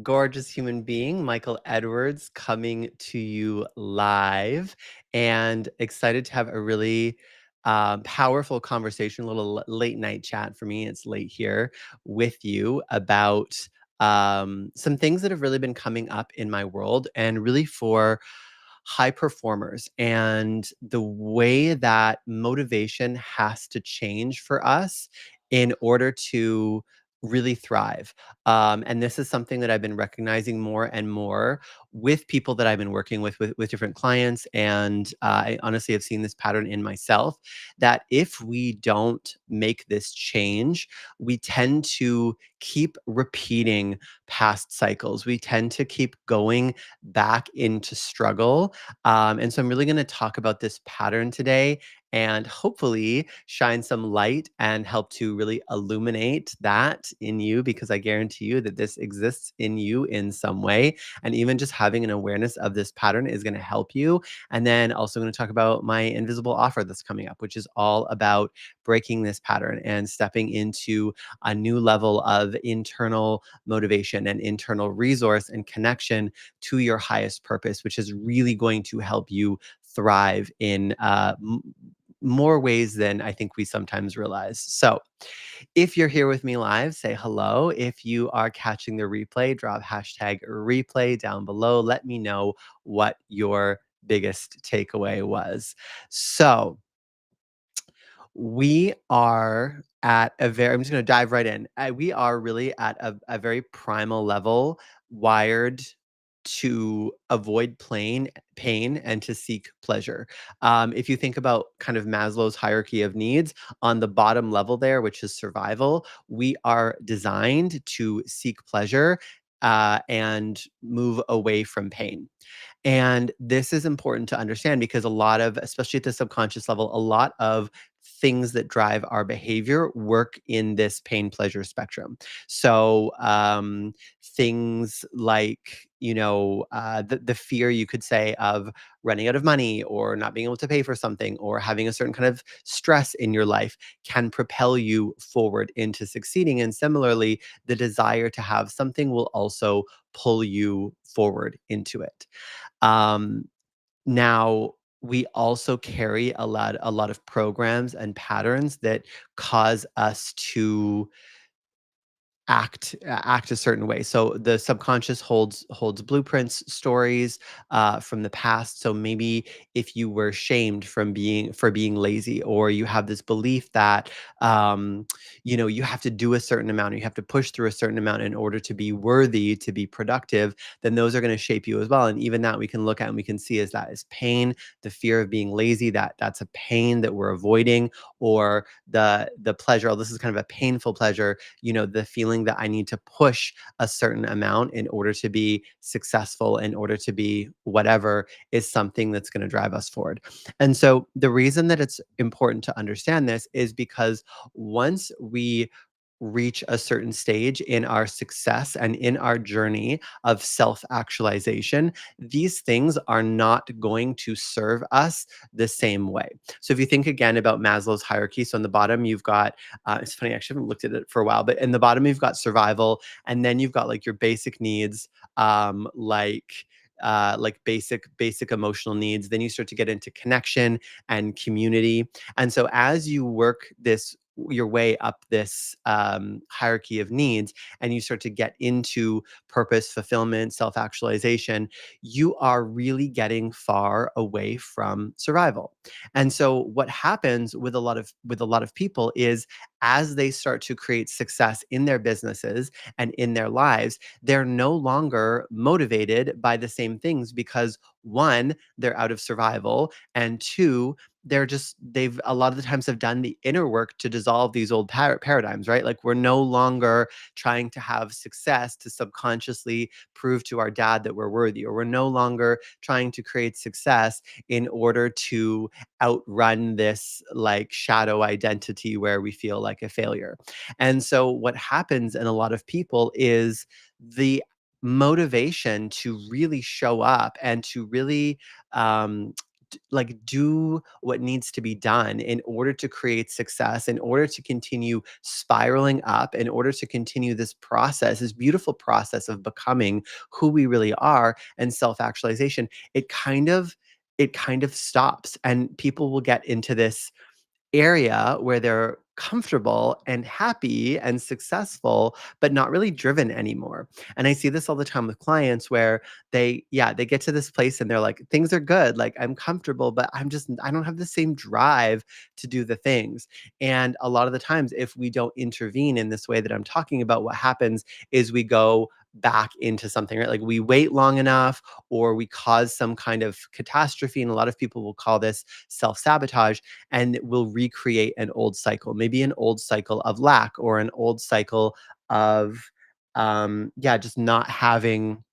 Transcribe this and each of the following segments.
gorgeous human being, Michael Edwards, coming to you live and excited to have a really powerful conversation, a little late night chat for me. It's late here with you about some things that have really been coming up in my world and really for high performers and the way that motivation has to change for us in order to really thrive. And this is something that I've been recognizing more and more with people that I've been working with different clients. And I honestly have seen this pattern in myself that if we don't make this change, we tend to keep repeating past cycles. We tend to keep going back into struggle. And so I'm really going to talk about this pattern today and hopefully shine some light and help to really illuminate that in you, because I guarantee you that this exists in you in some way. And even just having an awareness of this pattern is going to help you. And then also going to talk about my invisible offer that's coming up, which is all about breaking this pattern and stepping into a new level of internal motivation and internal resource and connection to your highest purpose, which is really going to help you thrive in more ways than I think we sometimes realize. So if you're here with me live, say hello. If you are catching the replay, drop hashtag replay down below. Let me know what your biggest takeaway was. So we are at a very, I'm just going to dive right in. We are really at a very primal level, wired to avoid pain and to seek pleasure. If you think about kind of Maslow's hierarchy of needs, on the bottom level there, which is survival, we are designed to seek pleasure and move away from pain. And this is important to understand because a lot of, especially at the subconscious level, a lot of things that drive our behavior work in this pain pleasure spectrum. So things like, the fear, you could say, of running out of money or not being able to pay for something or having a certain kind of stress in your life can propel you forward into succeeding. And similarly, the desire to have something will also pull you forward into it. Um, Now, we also carry a lot of programs and patterns that cause us to act a certain way. So the subconscious holds blueprints, stories from the past. So maybe if you were shamed for being lazy, or you have this belief that you have to do a certain amount, or you have to push through a certain amount in order to be worthy, to be productive, then those are going to shape you as well. And even that we can look at and we can see as that is pain, the fear of being lazy, that's a pain that we're avoiding, or the pleasure. Oh, this is kind of a painful pleasure, the feeling that I need to push a certain amount in order to be successful, in order to be whatever, is something that's going to drive us forward. And so the reason that it's important to understand this is because once we reach a certain stage in our success and in our journey of self-actualization, these things are not going to serve us the same way. So if you think again about Maslow's hierarchy, so on the bottom you've got, it's funny, I actually haven't looked at it for a while, but in the bottom you've got survival, and then you've got like your basic needs, like basic emotional needs. Then you start to get into connection and community. And so as you work your way up this hierarchy of needs, and you start to get into purpose, fulfillment, self-actualization, you are really getting far away from survival. And so what happens with a lot of people is, as they start to create success in their businesses and in their lives, they're no longer motivated by the same things, because one, they're out of survival, and two, they've a lot of the times have done the inner work to dissolve these old paradigms, right? Like, we're no longer trying to have success to subconsciously prove to our dad that we're worthy, or we're no longer trying to create success in order to outrun this like shadow identity where we feel like a failure. And so what happens in a lot of people is the motivation to really show up and to really like do what needs to be done in order to create success, in order to continue spiraling up, in order to continue this process, this beautiful process of becoming who we really are and self-actualization, it kind of it kind of stops, and people will get into this area where they're comfortable and happy and successful, but not really driven anymore. And I see this all the time with clients where they get to this place and they're like, things are good. Like I'm comfortable, but I don't have the same drive to do the things. And a lot of the times, if we don't intervene in this way that I'm talking about, what happens is we go back into something, right? Like we wait long enough or we cause some kind of catastrophe. And a lot of people will call this self sabotage, and it will recreate an old cycle, maybe an old cycle of lack or an old cycle of yeah, just not having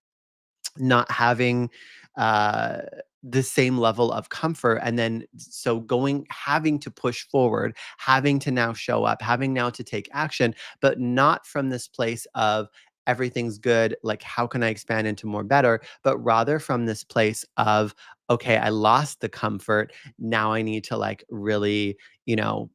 uh, the same level of comfort. And then so having to push forward, having to now show up, having now to take action, but not from this place of everything's good, like how can I expand into more better, but rather from this place of, okay, I lost the comfort. Now I need to like really, you know,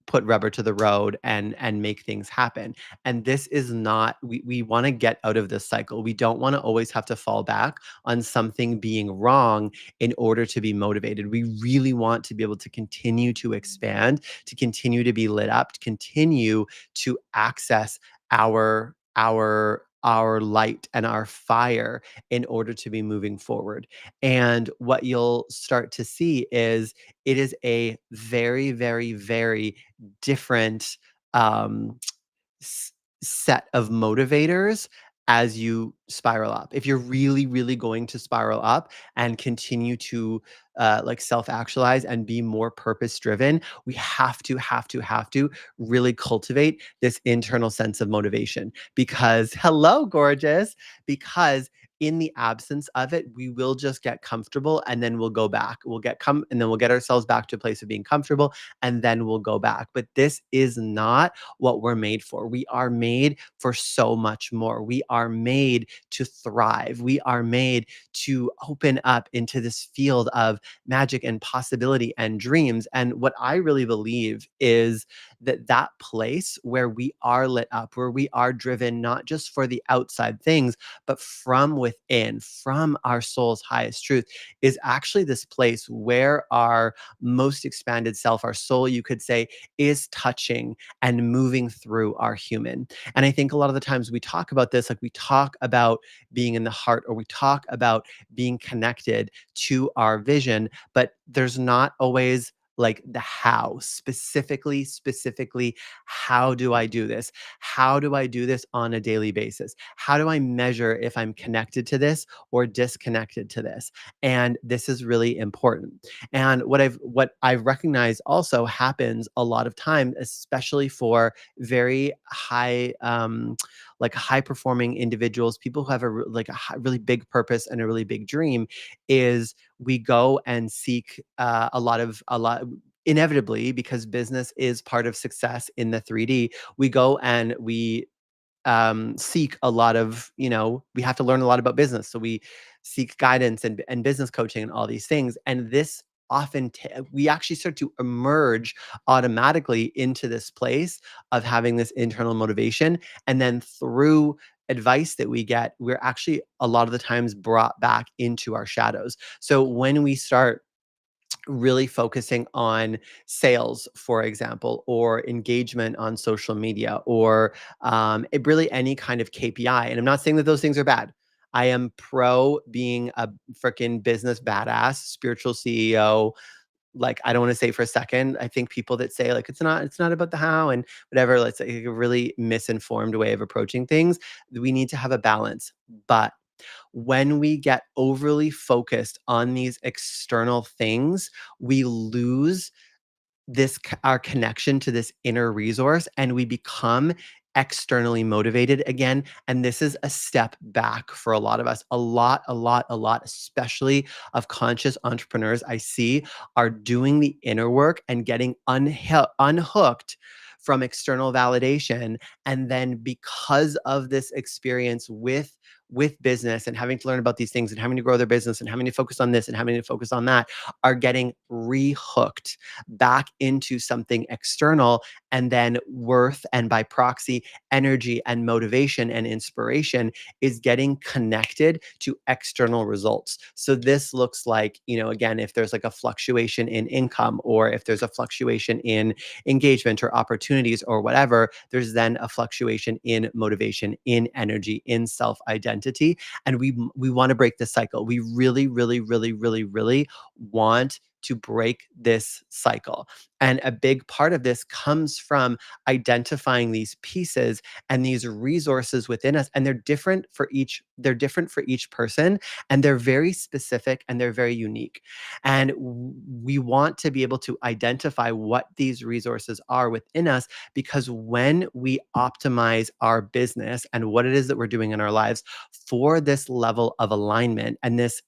put rubber to the road and make things happen. And this is not, we want to get out of this cycle. We don't want to always have to fall back on something being wrong in order to be motivated. We really want to be able to continue to expand, to continue to be lit up, to continue to access our light and our fire in order to be moving forward. And what you'll start to see is it is a very, very, very different um, s- set of motivators as you spiral up. If you're really, really going to spiral up and continue to like self-actualize and be more purpose-driven, we have to really cultivate this internal sense of motivation. Because, hello, gorgeous, because in the absence of it, we will just get comfortable and then we'll go back. And then we'll get ourselves back to a place of being comfortable and then we'll go back. But this is not what we're made for. We are made for so much more. We are made to thrive. We are made to open up into this field of magic and possibility and dreams. And what I really believe is that place where we are lit up, where we are driven not just for the outside things, but from within, from our soul's highest truth, is actually this place where our most expanded self, our soul, you could say, is touching and moving through our human. And I think a lot of the times we talk about this, like we talk about being in the heart or we talk about being connected to our vision, but there's not always like the how specifically, how do I do this? How do I do this on a daily basis? How do I measure if I'm connected to this or disconnected to this? And this is really important. And what I've recognized also happens a lot of time, especially for very high like high performing individuals, people who have really big purpose and a really big dream, is we go and seek a lot inevitably, because business is part of success in the 3D. We go and we seek a lot of, we have to learn a lot about business. So we seek guidance and business coaching and all these things. And this we actually start to emerge automatically into this place of having this internal motivation. And then through advice that we get, we're actually a lot of the times brought back into our shadows. So when we start really focusing on sales, for example, or engagement on social media, or really any kind of KPI. And I'm not saying that those things are bad. I am pro being a freaking business badass, spiritual CEO. Like, I don't want to say for a second, I think people that say like it's not about the how and whatever, let's say a really misinformed way of approaching things. We need to have a balance. But when we get overly focused on these external things, we lose our connection to this inner resource and we become externally motivated again. And this is a step back for a lot of us. A lot, especially of conscious entrepreneurs I see, are doing the inner work and getting unhooked from external validation. And then because of this experience with with business and having to learn about these things and having to grow their business and having to focus on this and having to focus on that are getting rehooked back into something external, and then worth and by proxy energy and motivation and inspiration is getting connected to external results. So this looks like, again, if there's like a fluctuation in income, or if there's a fluctuation in engagement or opportunities or whatever, there's then a fluctuation in motivation, in energy, in self-identity. And we want to break this cycle. We really, really, really, really, really want to break this cycle. And a big part of this comes from identifying these pieces and these resources within us. And they're different for each person, and they're very specific and they're very unique. And we want to be able to identify what these resources are within us, because when we optimize our business and what it is that we're doing in our lives for this level of alignment and this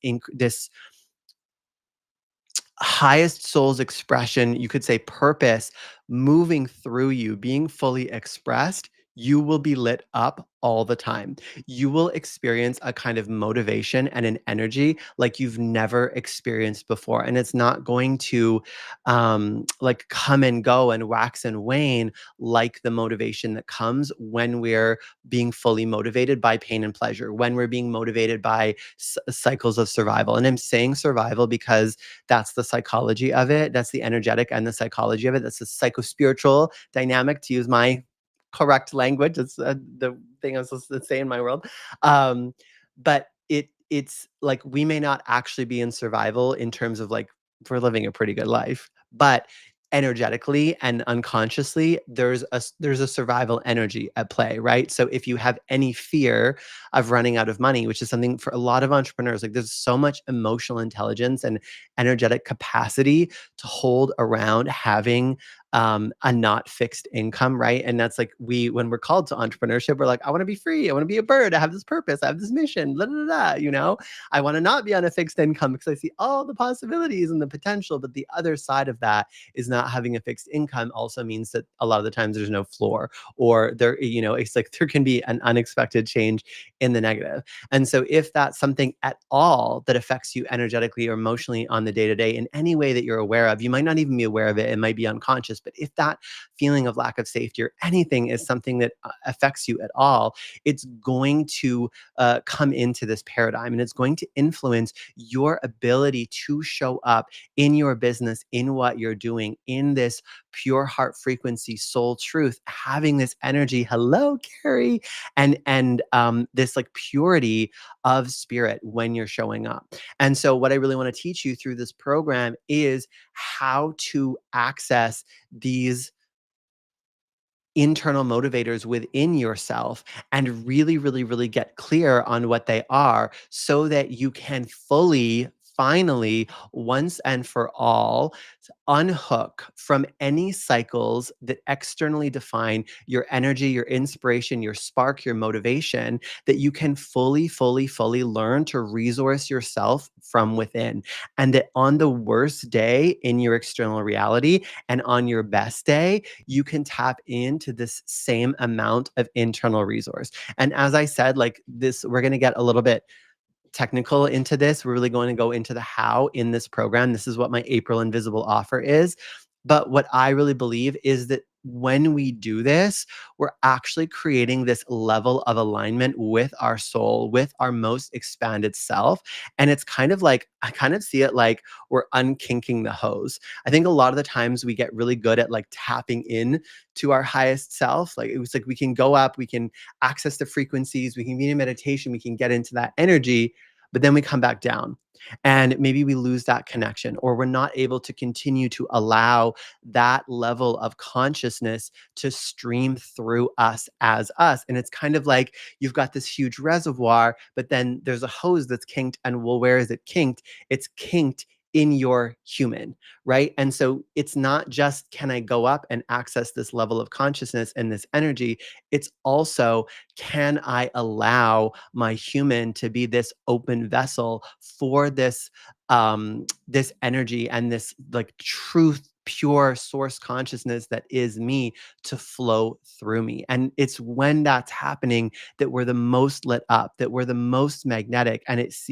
highest soul's expression, you could say purpose, moving through you, being fully expressed, you will be lit up all the time. You will experience a kind of motivation and an energy like you've never experienced before. And it's not going to like come and go and wax and wane like the motivation that comes when we're being fully motivated by pain and pleasure, when we're being motivated by cycles of survival. And I'm saying survival because that's the psychology of it. That's the energetic and the psychology of it. That's the psycho-spiritual dynamic, to use my correct language. It's the thing I'm supposed to say in my world. But it's like we may not actually be in survival in terms of like we're living a pretty good life, but energetically and unconsciously there's a survival energy at play, right? So if you have any fear of running out of money, which is something for a lot of entrepreneurs, like there's so much emotional intelligence and energetic capacity to hold around having a not fixed income, right? And that's like when we're called to entrepreneurship, we're like, I want to be free. I want to be a bird. I have this purpose. I have this mission. Blah, blah, blah, I want to not be on a fixed income because I see all the possibilities and the potential. But the other side of that is not having a fixed income also means that a lot of the times there's no floor, or it's like there can be an unexpected change in the negative. And so if that's something at all that affects you energetically or emotionally on the day to day in any way that you're aware of, you might not even be aware of it. It might be unconscious. But if that feeling of lack of safety or anything is something that affects you at all, it's going to come into this paradigm, and it's going to influence your ability to show up in your business, in what you're doing, in this pure heart frequency, soul truth, having this energy. Hello, Carrie. And this like purity of spirit when you're showing up. And so what I really want to teach you through this program is how to access these internal motivators within yourself and really, really, really get clear on what they are so that you can fully, finally, once and for all, unhook from any cycles that externally define your energy, your inspiration, your spark, your motivation, that you can fully, fully, fully learn to resource yourself from within. And that on the worst day in your external reality and on your best day, you can tap into this same amount of internal resource. And as I said, like this, we're going to get a little bit technical into this. We're really going to go into the how in this program. This is what my April Invisible offer is. But what I really believe is that when we do this, we're actually creating this level of alignment with our soul, with our most expanded self. And it's kind of like, I kind of see it like we're unkinking the hose. I think a lot of the times we get really good at like tapping in to our highest self. Like it was like we can go up, we can access the frequencies, we can be in meditation, we can get into that energy, but then we come back down. And maybe we lose that connection, or we're not able to continue to allow that level of consciousness to stream through us as us. And it's kind of like you've got this huge reservoir, but then there's a hose that's kinked. And well, where is it kinked? It's kinked in your human, right? And so it's not just, can I go up and access this level of consciousness and this energy? It's also, can I allow my human to be this open vessel for this energy and this like truth pure source consciousness that is me to flow through me. And it's when that's happening that we're the most lit up, that we're the most magnetic. And it's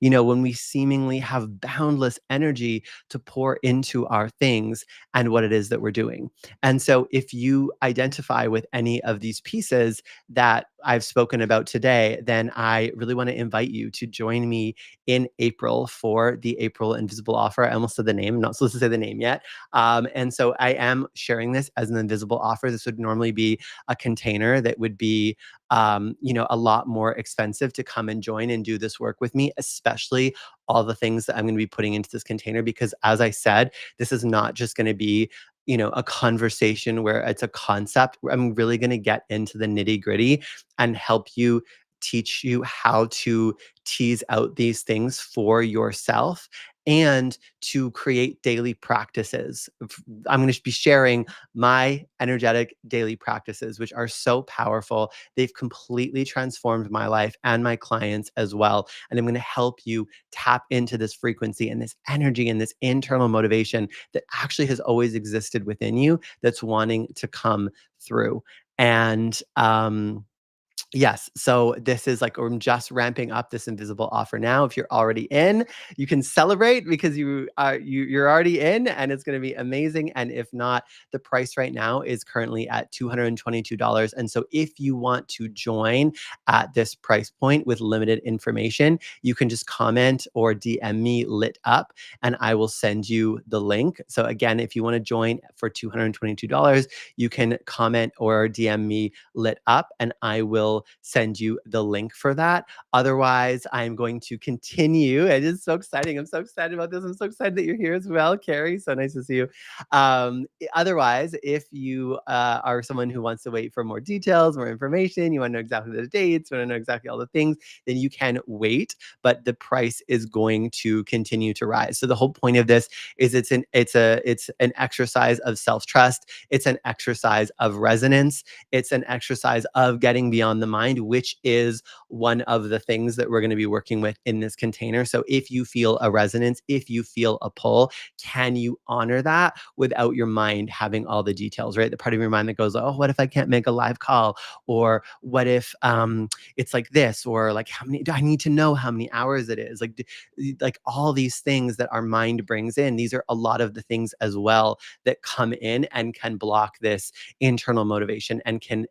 when we seemingly have boundless energy to pour into our things and what it is that we're doing. And so if you identify with any of these pieces that I've spoken about today, then I really want to invite you to join me in April for the April Invisible Offer. I almost said the name. I'm not supposed to say the name yet. And so I am sharing this as an invisible offer. This would normally be a container that would be, a lot more expensive to come and join and do this work with me, especially all the things that I'm going to be putting into this container. Because as I said, this is not just going to be a conversation where it's a concept. I'm really going to get into the nitty gritty and help you, teach you how to tease out these things for yourself and to create daily practices. I'm going to be sharing my energetic daily practices, which are so powerful. They've completely transformed my life and my clients as well. And I'm going to help you tap into this frequency and this energy and this internal motivation that actually has always existed within you that's wanting to come through. And yes. So this is like, I'm just ramping up this invisible offer now. If you're already in, you can celebrate because you're already in and it's going to be amazing. And if not, the price right now is currently at $222. And so if you want to join at this price point with limited information, you can just comment or DM me lit up and I will send you the link. So again, if you want to join for $222, you can comment or DM me lit up and I will send you the link for that. Otherwise, I'm going to continue. It is so exciting. I'm so excited about this. I'm so excited that you're here as well, Carrie. So nice to see you. Otherwise, if you are someone who wants to wait for more details, more information, you want to know exactly the dates, want to know exactly all the things, then you can wait. But the price is going to continue to rise. So the whole point of this is it's an exercise of self-trust. It's an exercise of resonance. It's an exercise of getting beyond the mind, which is one of the things that we're going to be working with in this container. So if you feel a resonance, if you feel a pull, can you honor that without your mind having all the details, right? The part of your mind that goes, oh, what if I can't make a live call? Or what if it's like this? Or like, how many, do I need to know how many hours it is? Like all these things that our mind brings in, these are a lot of the things as well that come in and can block this internal motivation and can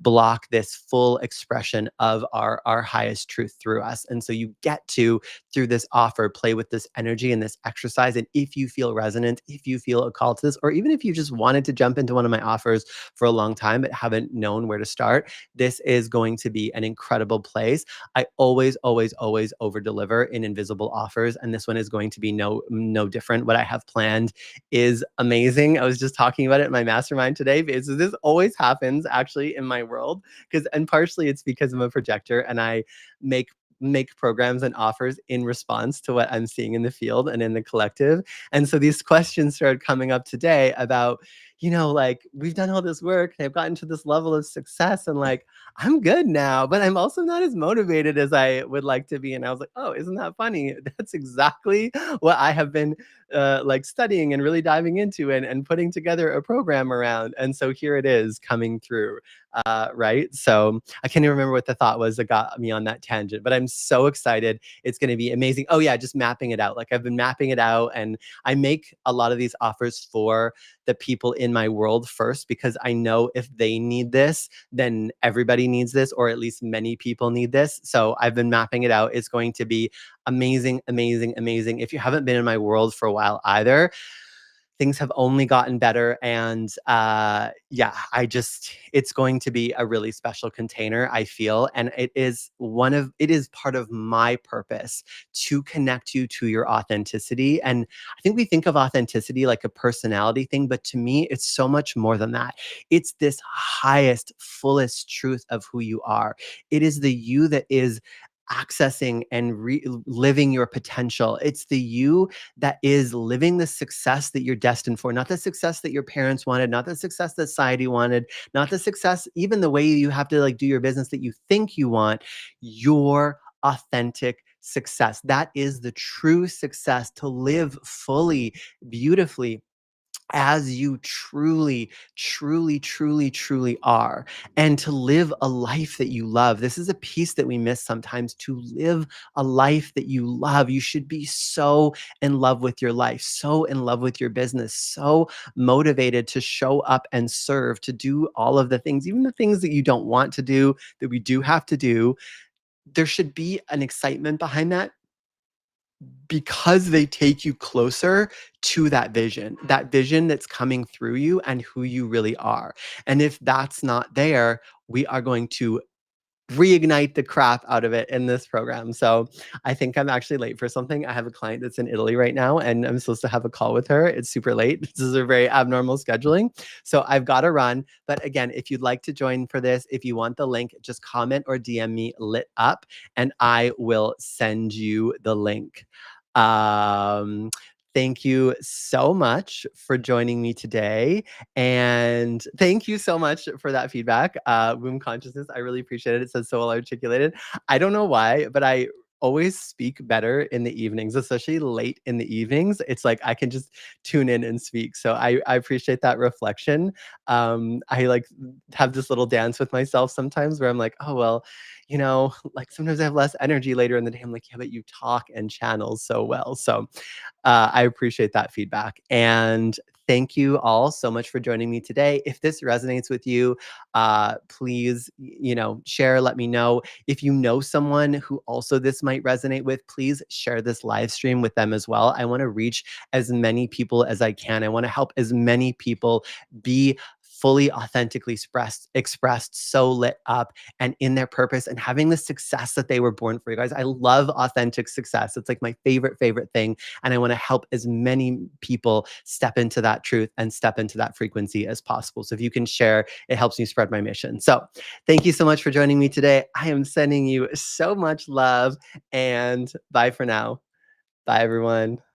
block this full expression of our highest truth through us. And so you get to, through this offer, play with this energy and this exercise. And if you feel resonant, if you feel a call to this, or even if you just wanted to jump into one of my offers for a long time but haven't known where to start, this is going to be an incredible place. I always, always, always over deliver in invisible offers. And this one is going to be no different. What I have planned is amazing. I was just talking about it in my mastermind today. Because this always happens actually in my world, and partially it's because I'm a projector and I make programs and offers in response to what I'm seeing in the field and in the collective. And so these questions started coming up today about, like, we've done all this work and I've gotten to this level of success and like, I'm good now, but I'm also not as motivated as I would like to be. And I was like, oh, isn't that funny? That's exactly what I have been like studying and really diving into and putting together a program around. And so here it is coming through. Right. So I can't even remember what the thought was that got me on that tangent, but I'm so excited. It's going to be amazing. Oh yeah. Just mapping it out. Like I've been mapping it out and I make a lot of these offers for the people in my world first, because I know if they need this, then everybody needs this, or at least many people need this. So I've been mapping it out. It's going to be amazing, amazing, amazing. If you haven't been in my world for a while either, things have only gotten better. And yeah, it's going to be a really special container, I feel. And it is part of my purpose to connect you to your authenticity. And I think we think of authenticity like a personality thing, but to me, it's so much more than that. It's this highest, fullest truth of who you are. It is the you that is accessing and living your potential. It's the you that is living the success that you're destined for, not the success that your parents wanted, not the success that society wanted, not the success, even the way you have to like do your business that you think you want, your authentic success. That is the true success, to live fully, beautifully, as you truly, truly, truly, truly are, and to live a life that you love. This is a piece that we miss sometimes. To live a life that you love, you should be so in love with your life, so in love with your business, so motivated to show up and serve, to do all of the things, even the things that you don't want to do, that we do have to do. There should be an excitement behind that because they take you closer to that vision that's coming through you and who you really are. And if that's not there, we are going to reignite the crap out of it in this program. So I think I'm actually late for something. I have a client that's in Italy right now, and I'm supposed to have a call with her. It's super late. This is a very abnormal scheduling. So I've got to run. But again, if you'd like to join for this, if you want the link, just comment or DM me lit up, and I will send you the link. Um, Thank you so much for joining me today. And thank you so much for that feedback. Womb consciousness, I really appreciate it. It says so well articulated. I don't know why, but I always speak better in the evenings, especially late in the evenings. It's like I can just tune in and speak. So I appreciate that reflection. I like have this little dance with myself sometimes where I'm like, oh, well, like sometimes I have less energy later in the day. I'm like, yeah, but you talk and channel so well. So I appreciate that feedback. And thank you all so much for joining me today. If this resonates with you, please, share, let me know. If you know someone who also this might resonate with, please share this live stream with them as well. I want to reach as many people as I can. I want to help as many people be fully authentically expressed, so lit up and in their purpose and having the success that they were born for. You guys, I love authentic success. It's like my favorite thing. And I want to help as many people step into that truth and step into that frequency as possible. So if you can share, it helps me spread my mission. So thank you so much for joining me today. I am sending you so much love, and bye for now. Bye, everyone.